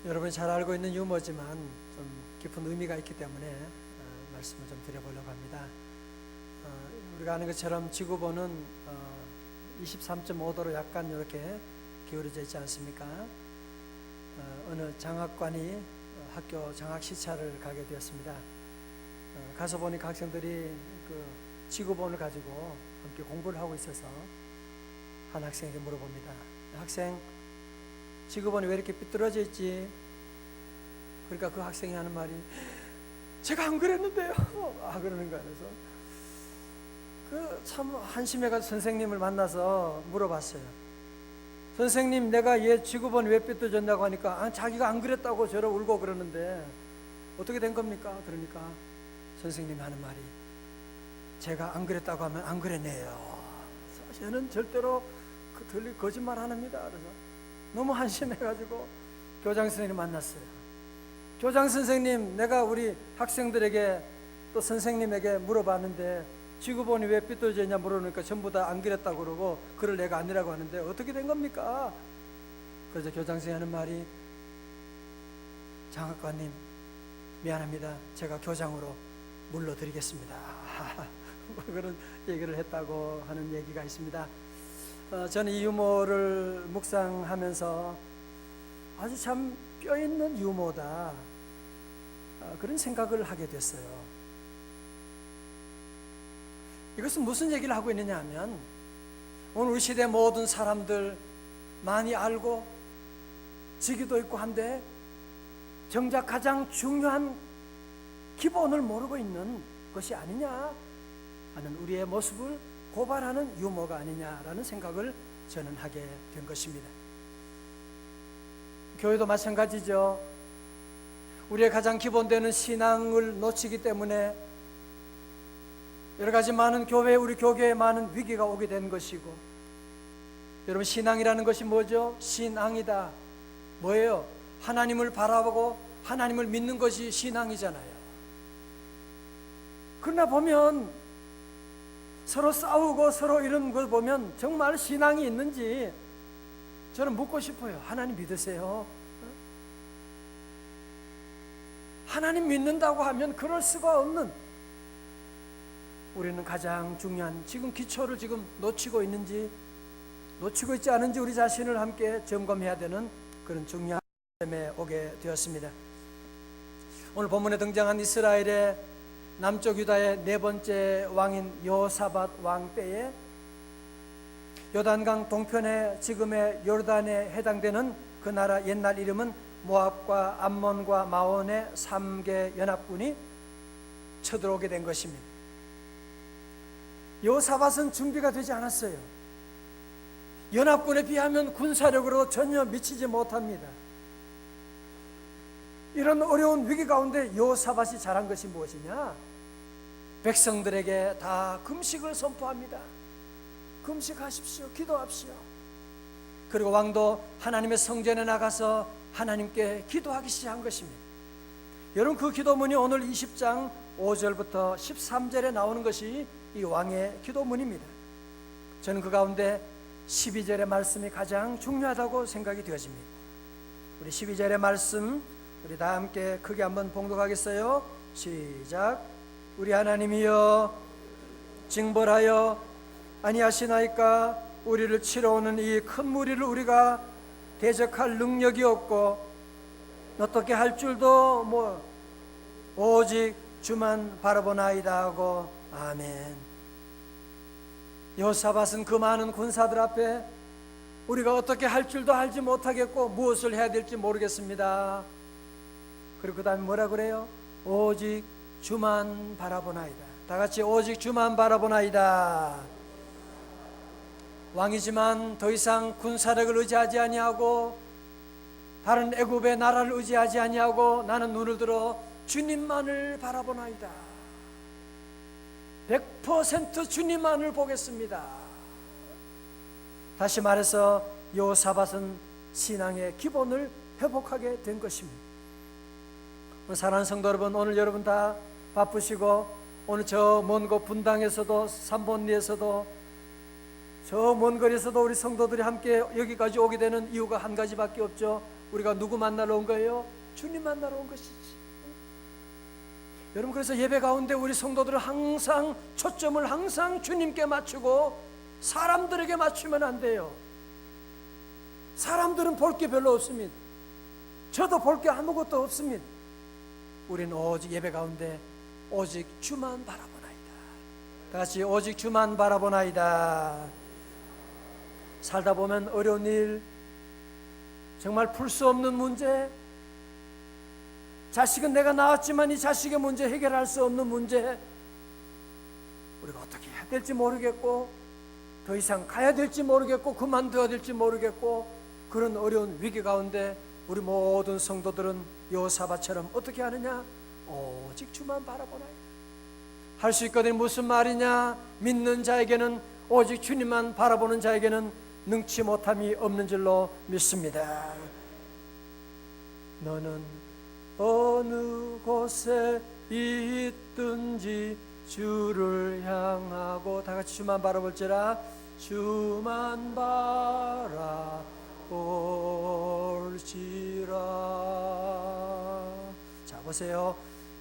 여러분이 잘 알고 있는 유머지만 좀 깊은 의미가 있기 때문에 말씀을 좀 드려보려고 합니다. 우리가 아는 것처럼 지구본은 23.5도로 약간 이렇게 기울어져 있지 않습니까? 어느 장학관이 학교 장학 시차를 가게 되었습니다. 가서 보니까 학생들이 그 지구본을 가지고 함께 공부를 하고 있어서 한 학생에게 물어봅니다. 학생, 지구본이 왜 이렇게 삐뚤어져 있지? 그러니까 그 학생이 하는 말이 제가 안 그랬는데요. 그러는 거야. 그래서 참 한심해가지고 선생님을 만나서 물어봤어요. 선생님, 내가 얘 지구본이 왜 삐뚤어졌냐고 하니까 자기가 안 그랬다고 저러 울고 그러는데 어떻게 된 겁니까? 그러니까 선생님이 하는 말이 제가 안 그랬다고 하면 안 그랬네요. 얘는 절대로 거짓말 안 합니다. 그래서 너무 한심해가지고 교장 선생님 만났어요. 교장 선생님, 내가 우리 학생들에게 또 선생님에게 물어봤는데 지구본이 왜 삐뚤어졌냐 물어보니까 전부 다 안 그랬다고 그러고 그럴 애가 아니라고 하는데 어떻게 된 겁니까? 그래서 교장 선생님 하는 말이 장학관님, 미안합니다. 제가 교장으로 물러드리겠습니다. 그런 얘기를 했다고 하는 얘기가 있습니다. 저는 이 유머를 묵상하면서 아주 참 뼈있는 유머다, 그런 생각을 하게 됐어요. 이것은 무슨 얘기를 하고 있느냐 하면 오늘 우리 시대 모든 사람들 많이 알고 지기도 있고 한데 정작 가장 중요한 기본을 모르고 있는 것이 아니냐 하는 우리의 모습을 고발하는 유머가 아니냐라는 생각을 저는 하게 된 것입니다. 교회도 마찬가지죠. 우리의 가장 기본되는 신앙을 놓치기 때문에 여러 가지 많은 우리 교회에 많은 위기가 오게 된 것이고, 여러분, 신앙이라는 것이 뭐죠? 신앙이다. 뭐예요? 하나님을 바라보고 하나님을 믿는 것이 신앙이잖아요. 그러나 보면 서로 싸우고 서로 이런 걸 보면 정말 신앙이 있는지 저는 묻고 싶어요. 하나님 믿으세요? 하나님 믿는다고 하면 그럴 수가 없는, 우리는 가장 중요한 지금 기초를 지금 놓치고 있는지 놓치고 있지 않은지 우리 자신을 함께 점검해야 되는 그런 중요한 시점에 오게 되었습니다. 오늘 본문에 등장한 이스라엘의 남쪽 유다의 네 번째 왕인 여호사밧 왕 때에 요단강 동편에 지금의 요르단에 해당되는 그 나라 옛날 이름은 모압과 암몬과 마온의 3개 연합군이 쳐들어오게 된 것입니다. 여호사밧은 준비가 되지 않았어요. 연합군에 비하면 군사력으로 전혀 미치지 못합니다. 이런 어려운 위기 가운데 여호사밧이 잘한 것이 무엇이냐? 백성들에게 다 금식을 선포합니다. 금식하십시오. 기도합시오. 그리고 왕도 하나님의 성전에 나가서 하나님께 기도하기 시작한 것입니다. 여러분, 그 기도문이 오늘 20장 5절부터 13절에 나오는 것이 이 왕의 기도문입니다. 저는 그 가운데 12절의 말씀이 가장 중요하다고 생각이 되어집니다. 우리 12절의 말씀 우리 다 함께 크게 한번 봉독하겠어요. 시작. 우리 하나님이여, 징벌하여 아니하시나이까? 우리를 치러 오는 이 큰 무리를 우리가 대적할 능력이 없고 어떻게 할 줄도 오직 주만 바라보나이다 하고. 아멘. 여호사밧은 그 많은 군사들 앞에 우리가 어떻게 할 줄도 알지 못하겠고 무엇을 해야 될지 모르겠습니다. 그리고 그 다음에 뭐라 그래요? 오직 주만 바라보나이다. 다 같이 오직 주만 바라보나이다. 왕이지만 더 이상 군사력을 의지하지 아니하고 다른 애굽의 나라를 의지하지 아니하고 나는 눈을 들어 주님만을 바라보나이다. 100% 주님만을 보겠습니다. 다시 말해서 여호사밧은 신앙의 기본을 회복하게 된 것입니다. 사랑하는 성도 여러분, 오늘 여러분 다 바쁘시고 오늘 저 먼 곳 분당에서도 삼본리에서도 저 먼 거리에서도 우리 성도들이 함께 여기까지 오게 되는 이유가 한 가지밖에 없죠. 우리가 누구 만나러 온 거예요? 주님 만나러 온 것이지. 여러분, 그래서 예배 가운데 우리 성도들은 항상 초점을 항상 주님께 맞추고 사람들에게 맞추면 안 돼요. 사람들은 볼 게 별로 없습니다. 저도 볼 게 아무것도 없습니다. 우리는 오직 예배 가운데 오직 주만 바라보나이다. 다 같이 오직 주만 바라보나이다. 살다 보면 어려운 일, 정말 풀 수 없는 문제, 자식은 내가 낳았지만 이 자식의 문제 해결할 수 없는 문제, 우리가 어떻게 해야 될지 모르겠고 더 이상 가야 될지 모르겠고 그만둬야 될지 모르겠고 그런 어려운 위기 가운데 우리 모든 성도들은 여호사밧처럼 어떻게 하느냐? 오직 주만 바라보나이다. 할 수 있거든. 무슨 말이냐? 믿는 자에게는, 오직 주님만 바라보는 자에게는 능치 못함이 없는 줄로 믿습니다. 너는 어느 곳에 있든지 주를 향하고, 다 같이 주만 바라볼지라. 주만 바라볼지라. 자, 보세요.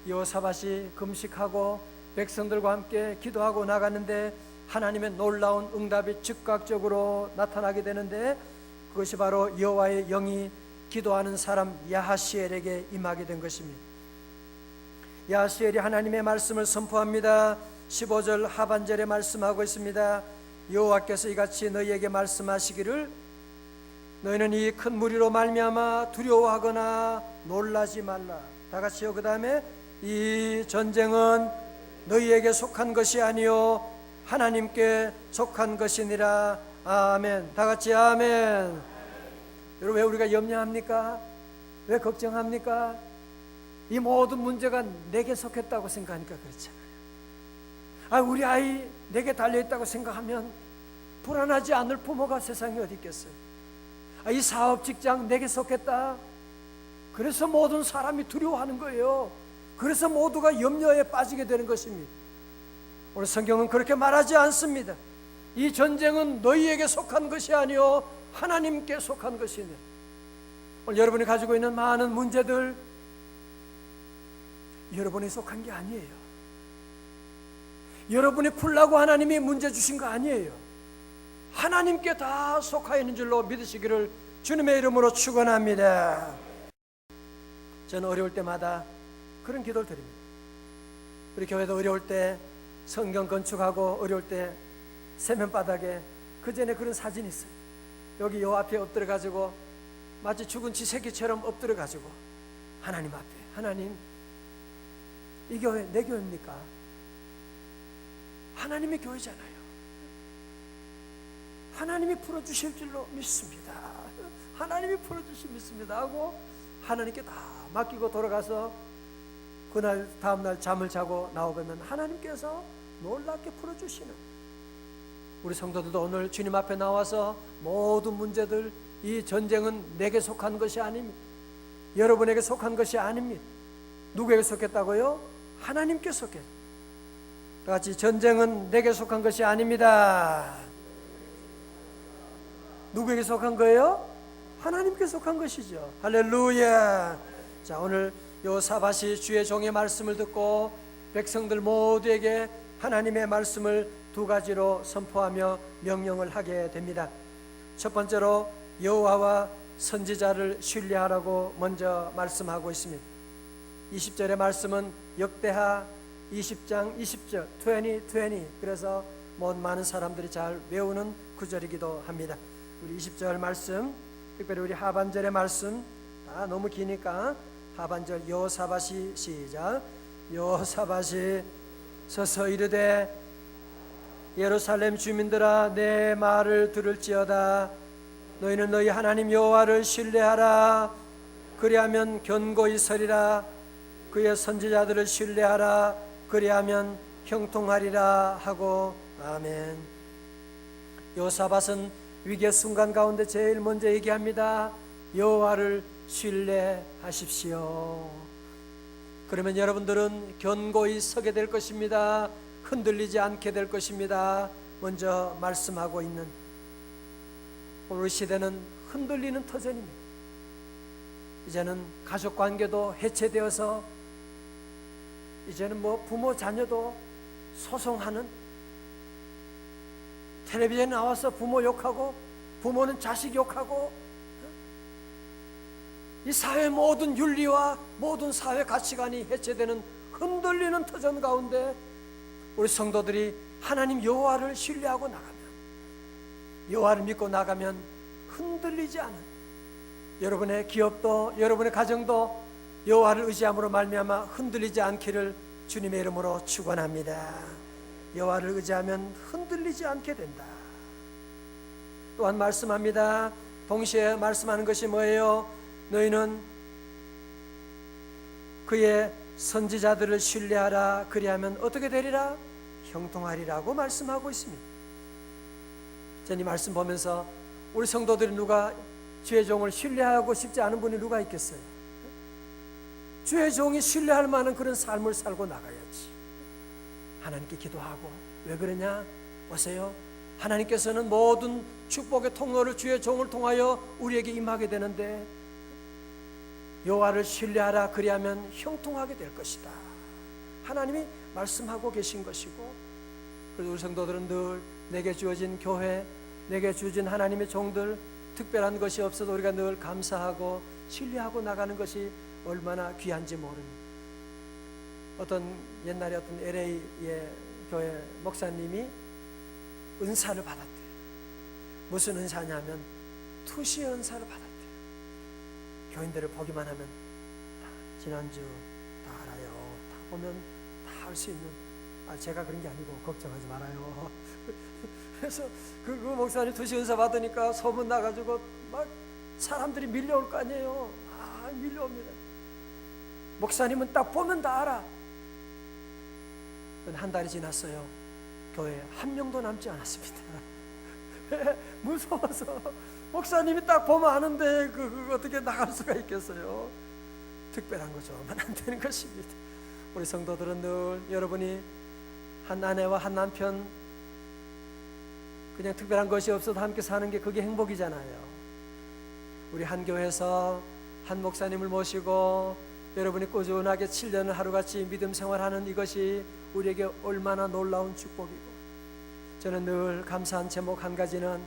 여호사밧이 금식하고 백성들과 함께 기도하고 나갔는데 하나님의 놀라운 응답이 즉각적으로 나타나게 되는데, 그것이 바로 여호와의 영이 기도하는 사람 야하시엘에게 임하게 된 것입니다. 야하시엘이 하나님의 말씀을 선포합니다. 15절 하반절에 말씀하고 있습니다. 여호와께서 이같이 너희에게 말씀하시기를, 너희는 이 큰 무리로 말미암아 두려워하거나 놀라지 말라. 다 같이요. 그 다음에 이 전쟁은 너희에게 속한 것이 아니요 하나님께 속한 것이니라. 아멘. 다 같이 아멘. 여러분, 왜 우리가 염려합니까? 왜 걱정합니까? 이 모든 문제가 내게 속했다고 생각하니까 그렇잖아요. 우리 아이 내게 달려있다고 생각하면 불안하지 않을 부모가 세상에 어디 있겠어요? 이 사업 직장 내게 속했다. 그래서 모든 사람이 두려워하는 거예요. 그래서 모두가 염려에 빠지게 되는 것입니다. 오늘 성경은 그렇게 말하지 않습니다. 이 전쟁은 너희에게 속한 것이 아니요 하나님께 속한 것이네. 오늘 여러분이 가지고 있는 많은 문제들, 여러분이 속한 게 아니에요. 여러분이 풀라고 하나님이 문제 주신 거 아니에요. 하나님께 다 속하여 있는 줄로 믿으시기를 주님의 이름으로 축원합니다. 저는 어려울 때마다 그런 기도를 드립니다. 우리 교회도 어려울 때 성경 건축하고 어려울 때 세면바닥에 그 전에 그런 사진이 있어요. 여기 요 앞에 엎드려가지고 마치 죽은 지새끼처럼 엎드려가지고 하나님 앞에, 하나님, 이 교회 내 교회입니까? 하나님의 교회잖아요. 하나님이 풀어주실 줄로 믿습니다. 하나님이 풀어주실 믿습니다 하고 하나님께 다 맡기고 돌아가서 그날 다음날 잠을 자고 나오면 하나님께서 놀랍게 풀어주시는, 우리 성도들도 오늘 주님 앞에 나와서 모든 문제들, 이 전쟁은 내게 속한 것이 아닙니다. 여러분에게 속한 것이 아닙니다. 누구에게 속했다고요? 하나님께 속했다. 같이 전쟁은 내게 속한 것이 아닙니다. 누구에게 속한 거예요? 하나님께 속한 것이죠. 할렐루야. 자, 오늘 여호사밧이 주의 종의 말씀을 듣고 백성들 모두에게 하나님의 말씀을 두 가지로 선포하며 명령을 하게 됩니다. 첫 번째로 여호와와 선지자를 신뢰하라고 먼저 말씀하고 있습니다. 20절의 말씀은 역대하 20장 20절 20. 그래서 많은 사람들이 잘 외우는 구절이기도 합니다. 우리 20절 말씀, 특별히 우리 하반절의 말씀 다 너무 기니까 하반절 여호사밧이 시작. 여호사밧이 서서 이르되 예루살렘 주민들아 내 말을 들을지어다. 너희는 너희 하나님 여호와를 신뢰하라. 그리하면 견고히 서리라. 그의 선지자들을 신뢰하라. 그리하면 형통하리라 하고. 아멘. 여호사밧은 위기의 순간 가운데 제일 먼저 얘기합니다. 여호와를 신뢰하십시오. 그러면 여러분들은 견고히 서게 될 것입니다. 흔들리지 않게 될 것입니다. 먼저 말씀하고 있는, 오늘 시대는 흔들리는 터전입니다. 이제는 가족 관계도 해체되어서 이제는 뭐 부모 자녀도 소송하는, 텔레비전에 나와서 부모 욕하고 부모는 자식 욕하고, 이 사회 모든 윤리와 모든 사회 가치관이 해체되는 흔들리는 터전 가운데 우리 성도들이 하나님 여호와를 신뢰하고 나가면, 여호와를 믿고 나가면 흔들리지 않은 여러분의 기업도 여러분의 가정도 여호와를 의지함으로 말미암아 흔들리지 않기를 주님의 이름으로 축원합니다. 여호와를 의지하면 흔들리지 않게 된다. 또한 말씀합니다. 동시에 말씀하는 것이 뭐예요? 너희는 그의 선지자들을 신뢰하라. 그리하면 어떻게 되리라? 형통하리라고 말씀하고 있습니다. 저는 이 말씀 보면서 우리 성도들이 누가 주의 종을 신뢰하고 싶지 않은 분이 누가 있겠어요? 주의 종이 신뢰할 만한 그런 삶을 살고 나가야지. 하나님께 기도하고. 왜 그러냐? 보세요. 하나님께서는 모든 축복의 통로를 주의 종을 통하여 우리에게 임하게 되는데, 여호와를 신뢰하라. 그리하면 형통하게 될 것이다. 하나님이 말씀하고 계신 것이고, 그래서 우리 성도들은 늘 내게 주어진 교회, 내게 주어진 하나님의 종들, 특별한 것이 없어도 우리가 늘 감사하고 신뢰하고 나가는 것이 얼마나 귀한지 모릅니다. 어떤 옛날에 어떤 LA의 교회 목사님이 은사를 받았대요. 무슨 은사냐면 투시 은사를 받았대요. 교인들을 보기만 하면 다 지난주 다 알아요. 다 보면 다 알 수 있는, 제가 그런 게 아니고 걱정하지 말아요. 그래서 그 목사님 투시 은사 받으니까 소문 나가지고 막 사람들이 밀려올 거 아니에요. 밀려옵니다. 목사님은 딱 보면 다 알아. 한 달이 지났어요. 교회에 한 명도 남지 않았습니다. 무서워서. 목사님이 딱 보면 아는데 그 어떻게 나갈 수가 있겠어요? 특별한 거죠. 하면 안 되는 것입니다. 우리 성도들은 늘 여러분이 한 아내와 한 남편, 그냥 특별한 것이 없어도 함께 사는 게 그게 행복이잖아요. 우리 한 교회에서 한 목사님을 모시고 여러분이 꾸준하게 7년을 하루같이 믿음 생활하는 이것이 우리에게 얼마나 놀라운 축복이고, 저는 늘 감사한 제목 한 가지는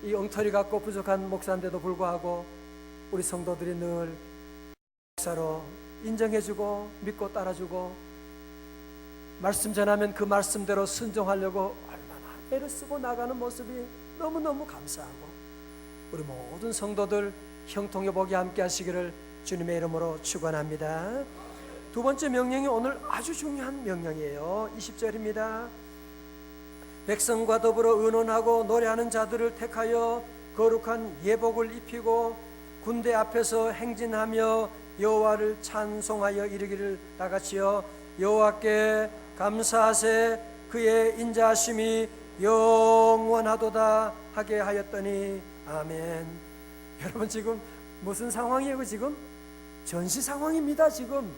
이 엉터리 같고 부족한 목사인데도 불구하고 우리 성도들이 늘 목사로 인정해주고 믿고 따라주고, 말씀 전하면 그 말씀대로 순종하려고 얼마나 애를 쓰고 나가는 모습이 너무너무 감사하고, 우리 모든 성도들 형통의 복이 함께 하시기를 주님의 이름으로 축원합니다. 두 번째 명령이 오늘 아주 중요한 명령이에요. 20절입니다. 백성과 더불어 의논하고 노래하는 자들을 택하여 거룩한 예복을 입히고 군대 앞에서 행진하며 여호와를 찬송하여 이르기를 다같이요 여호와께 감사하세 그의 인자하심이 영원하도다 하게 하였더니 아멘. 여러분 지금 무슨 상황이에요? 지금 전시 상황입니다. 지금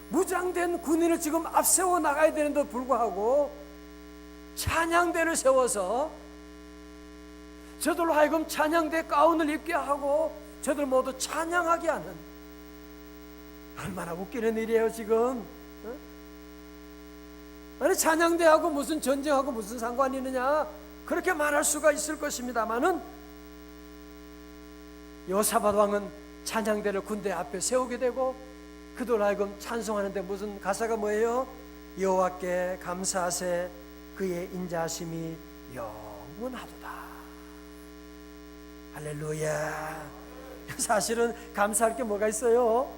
무장된 군인을 지금 앞세워 나가야 되는데도 불구하고 찬양대를 세워서 저들로 하여금 찬양대 가운을 입게 하고 저들 모두 찬양하게 하는, 얼마나 웃기는 일이에요 지금. 아니 찬양대하고 무슨 전쟁하고 무슨 상관이 있느냐, 그렇게 말할 수가 있을 것입니다마는 여호사밧 왕은 찬양대를 군대 앞에 세우게 되고 그들 하여금 찬송하는데 무슨 가사가 뭐예요? 여호와께 감사하세 그의 인자하심이 영원하도다. 할렐루야. 사실은 감사할 게 뭐가 있어요?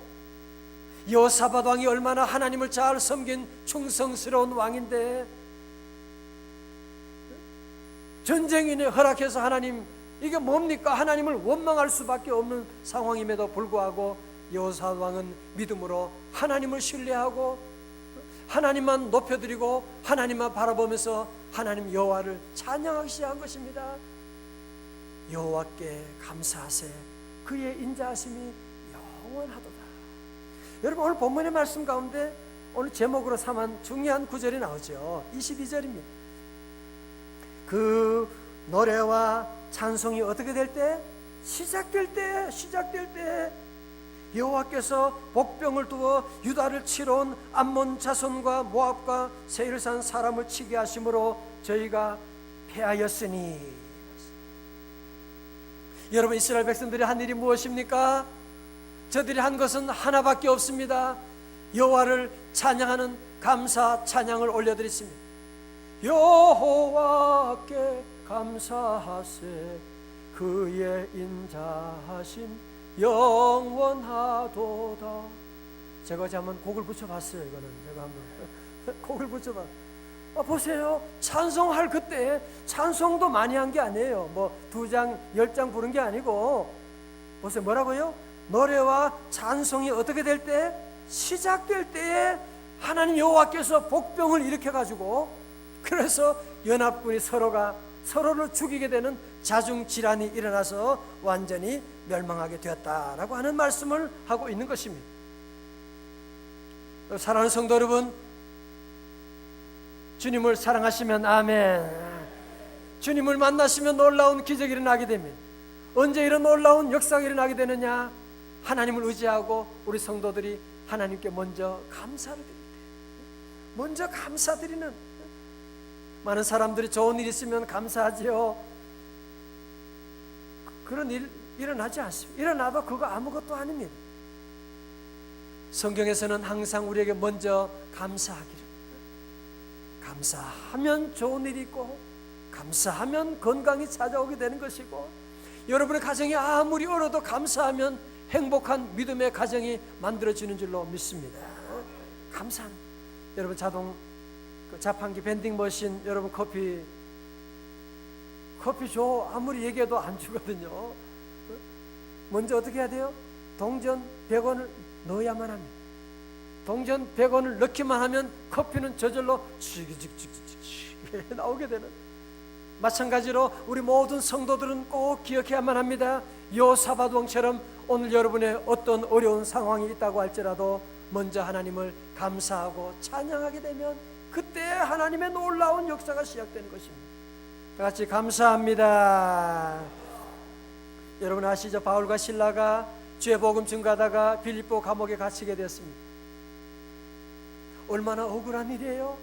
여호사밧 왕이 얼마나 하나님을 잘 섬긴 충성스러운 왕인데, 전쟁인에 허락해서 하나님, 이게 뭡니까? 하나님을 원망할 수밖에 없는 상황임에도 불구하고 여호사밧 왕은 믿음으로 하나님을 신뢰하고 하나님만 높여드리고 하나님만 바라보면서 하나님 여호와를 찬양하기 시작한 것입니다. 여호와께 감사하세 그의 인자하심이 영원하도다. 여러분 오늘 본문의 말씀 가운데 오늘 제목으로 삼은 중요한 구절이 나오죠. 22절입니다. 그 노래와 찬송이 어떻게 될 때? 시작될 때 여호와께서 복병을 두어 유다를 치러 온 암몬 자손과 모압과 세일산 사람을 치게 하심으로 저희가 패하였으니. 여러분, 이스라엘 백성들이 한 일이 무엇입니까? 저들이 한 것은 하나밖에 없습니다. 여호와를 찬양하는 감사 찬양을 올려드렸습니다. 여호와께 감사하세, 그의 인자하심 영원하도다. 제가 어제 한번 곡을 붙여봤어요. 이거는 제가 한번 곡을 붙여봐. 보세요. 찬송할 그때 찬송도 많이 한 게 아니에요. 뭐 2장 10장 부른 게 아니고, 보세요. 뭐라고요? 노래와 찬송이 어떻게 될 때? 시작될 때에 하나님 여호와께서 복병을 일으켜가지고, 그래서 연합군이 서로를 죽이게 되는 자중질환이 일어나서 완전히 멸망하게 되었다라고 하는 말씀을 하고 있는 것입니다. 사랑하는 성도 여러분, 주님을 사랑하시면 아멘. 주님을 만나시면 놀라운 기적이 일어나게 됩니다. 언제 이런 놀라운 역사가 일어나게 되느냐? 하나님을 의지하고 우리 성도들이 하나님께 먼저 감사를 드릴 때, 먼저 감사드리는, 많은 사람들이 좋은 일 있으면 감사하지요. 그런 일 일어나지 않습니다. 일어나도 그거 아무것도 아닙니다. 성경에서는 항상 우리에게 먼저 감사하기를, 감사하면 좋은 일이 있고, 감사하면 건강이 찾아오게 되는 것이고, 여러분의 가정이 아무리 어려도 감사하면 행복한 믿음의 가정이 만들어지는 줄로 믿습니다. 감사합니다. 여러분, 자판기 밴딩 머신, 여러분 커피 줘 아무리 얘기해도 안 주거든요. 먼저 어떻게 해야 돼요? 동전 100원을 넣어야만 합니다. 동전 100원을 넣기만 하면 커피는 저절로 찌직찌직찌직 나오게 되는, 마찬가지로 우리 모든 성도들은 꼭 기억해야만 합니다. 요사바왕처럼 오늘 여러분의 어떤 어려운 상황이 있다고 할지라도 먼저 하나님을 감사하고 찬양하게 되면 그때 하나님의 놀라운 역사가 시작되는 것입니다. 다 같이 감사합니다. 여러분 아시죠? 바울과 실라가 주의 복음 증거하다가 빌립보 감옥에 갇히게 되었습니다. 얼마나 억울한 일이에요.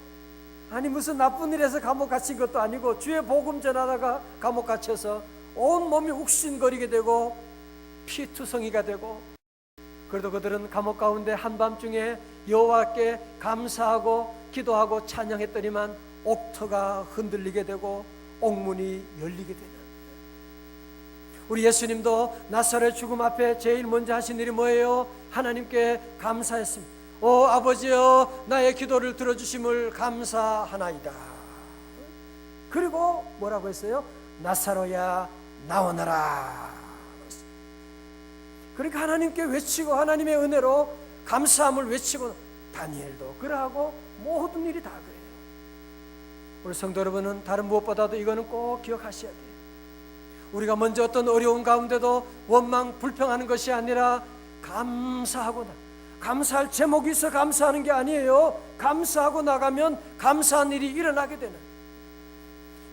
아니 무슨 나쁜 일에서 감옥 갇힌 것도 아니고 주의 복음 전하다가 감옥 갇혀서 온 몸이 욱신거리게 되고 피투성이가 되고, 그래도 그들은 감옥 가운데 한밤중에 여호와께 감사하고 기도하고 찬양했더니만 옥터가 흔들리게 되고 옥문이 열리게 되는, 우리 예수님도 나사렛 죽음 앞에 제일 먼저 하신 일이 뭐예요? 하나님께 감사했습니다. 오 아버지여, 나의 기도를 들어주심을 감사하나이다. 그리고 뭐라고 했어요? 나사로야 나오너라. 그러니까 하나님께 외치고 하나님의 은혜로 감사함을 외치고, 다니엘도 그러하고 모든 일이 다 그래요. 우리 성도 여러분은 다른 무엇보다도 이거는 꼭 기억하셔야 돼요. 우리가 먼저 어떤 어려운 가운데도 원망 불평하는 것이 아니라 감사하고, 감사할 제목이 있어 감사하는 게 아니에요. 감사하고 나가면 감사한 일이 일어나게 되는.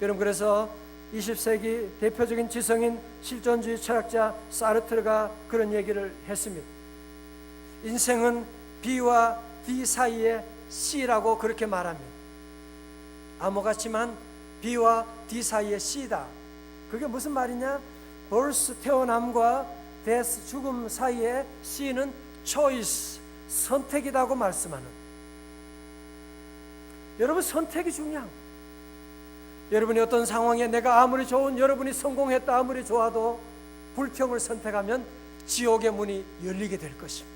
여러분, 그래서 20세기 대표적인 지성인 실존주의 철학자 사르트르가 그런 얘기를 했습니다. 인생은 B와 D 사이의 C라고 그렇게 말합니다. 암호같지만 B와 D 사이의 C다. 그게 무슨 말이냐? birth 태어남과 death 죽음 사이의 C는 choice 선택이라고 말씀하는. 여러분, 선택이 중요한. 여러분이 어떤 상황에 내가 아무리 좋은, 여러분이 성공했다 아무리 좋아도 불평을 선택하면 지옥의 문이 열리게 될 것입니다.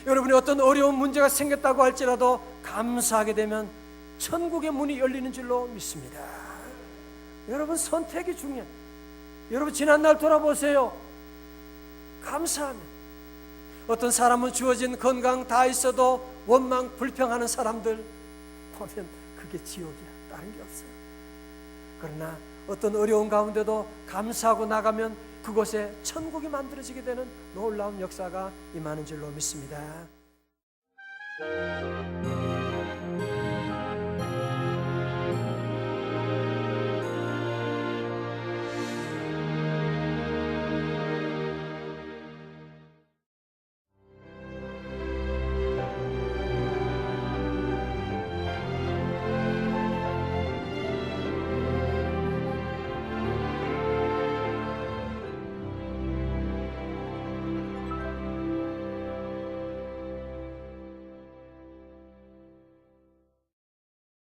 여러분이 어떤 어려운 문제가 생겼다고 할지라도 감사하게 되면 천국의 문이 열리는 줄로 믿습니다. 여러분, 선택이 중요해요. 여러분, 지난날 돌아보세요. 감사하면, 어떤 사람은 주어진 건강 다 있어도 원망 불평하는 사람들 보면 그게 지옥이야. 다른 게 없어요. 그러나 어떤 어려운 가운데도 감사하고 나가면 그곳에 천국이 만들어지게 되는 놀라운 역사가 임하는 줄로 믿습니다.